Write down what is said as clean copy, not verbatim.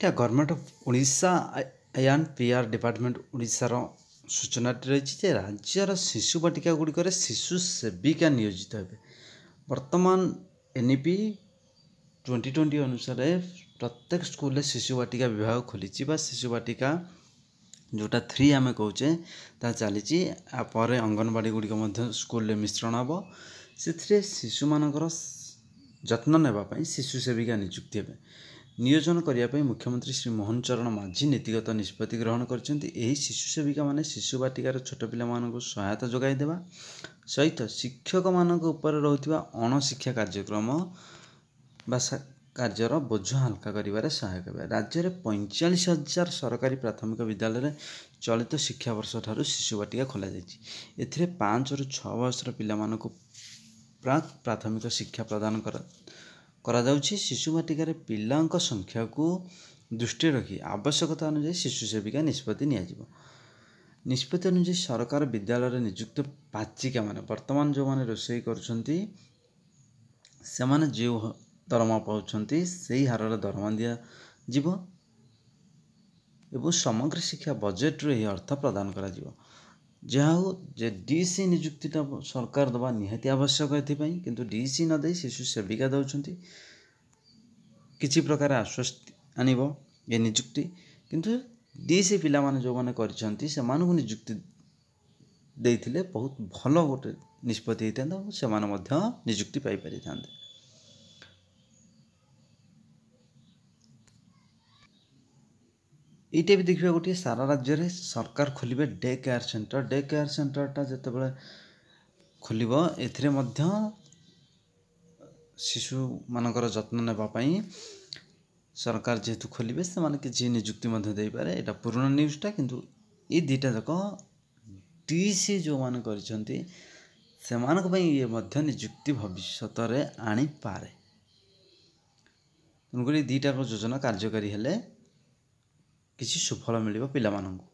এটা government of Odisha and PR department ओडिशार सूचनाटी रही है राज्यर शिशु बाटिका गुड़िक शिशु सेविका नियोजित हे वर्तमान एनईपी 2020 अनुसार प्रत्येक स्कूल शिशु बाटिका विभाग खोली शिशु बाटिका जोटा 3 आम कहे ता चली अंगनवाड़ी गुड़िक स्कूल मिश्रण हम से शिशु मानकर जत्न नेबाई शिशु सेविका नियुक्ति हे नियोजन करने मुख्यमंत्री श्री मोहन चरण माझी नीतिगत निष्पत्ति ग्रहण करछन्ति। एही शिशु सेविका माने शिशु बाटिकार छोट पिला मानकु सहायता जोगाई देवा सहित शिक्षक मानक ऊपर रहुथिबा अणशिक्षा कार्यक्रम बा कार्यर बोझ हल्का करिवारे सहायक हे। राज्य में 45,000 सरकारी प्राथमिक विद्यालय चलित शिक्षा वर्ष ठारू शिशु बाटिका खोल जाइए 5 ରୁ 6 वर्षर पिला मानकु प्राक प्राथमिक शिक्षा प्रदान करा जाउछि। शिशु बाटिकार पिलांक संख्या को दृष्टि रखी आवश्यकता अनुसार शिशु सेविका निष्पत्ति निष्पत्ति अनुसार सरकार विद्यालय नियुक्त पाचिका माने वर्तमान जो माने रोषेई करुछन्ति से माने जो दरमा पाउछन्ति सेही हारर दरमा दिया जीव एवं समग्र शिक्षा बजेट रे अर्थ प्रदान करा जीव जहाँ हो जे डीसी नियुक्तिटा सरकार दबा निहाती आवश्यक एथिपाई किंतु डीसी न दे शिशु सेविका दउछन्ति किछि प्रकार आश्वस्ति आनिबो ये नियुक्ति किंतु डीसी पिला माने जो माने करछन्ति से मानकु नियुक्ति देइथिले बहुत भलो गोटे निष्पत्ति हेतंदा से माने मध्य नियुक्ति पाई परिथांते। ये भी देखिए गोटे सारा राज्य में सरकार खोलिबे डे केयर सेंटरटा जितेबाला खोल ए शिशु मानकर जत्न नेबाई सरकार जेहेतु खोलिबे से माने किसी नियुक्ति दे पारे एटा पुराना न्यूज़टा किंतु ये दुईटा जाक डीसी जो माने करिसंती से मानक पई ये मध्य नियुक्ति भविष्यत रे आनी पारे तुमको दुईटा योजना कार्यकारी हेले किसी सुफल मिलिबो पिला मानंकु।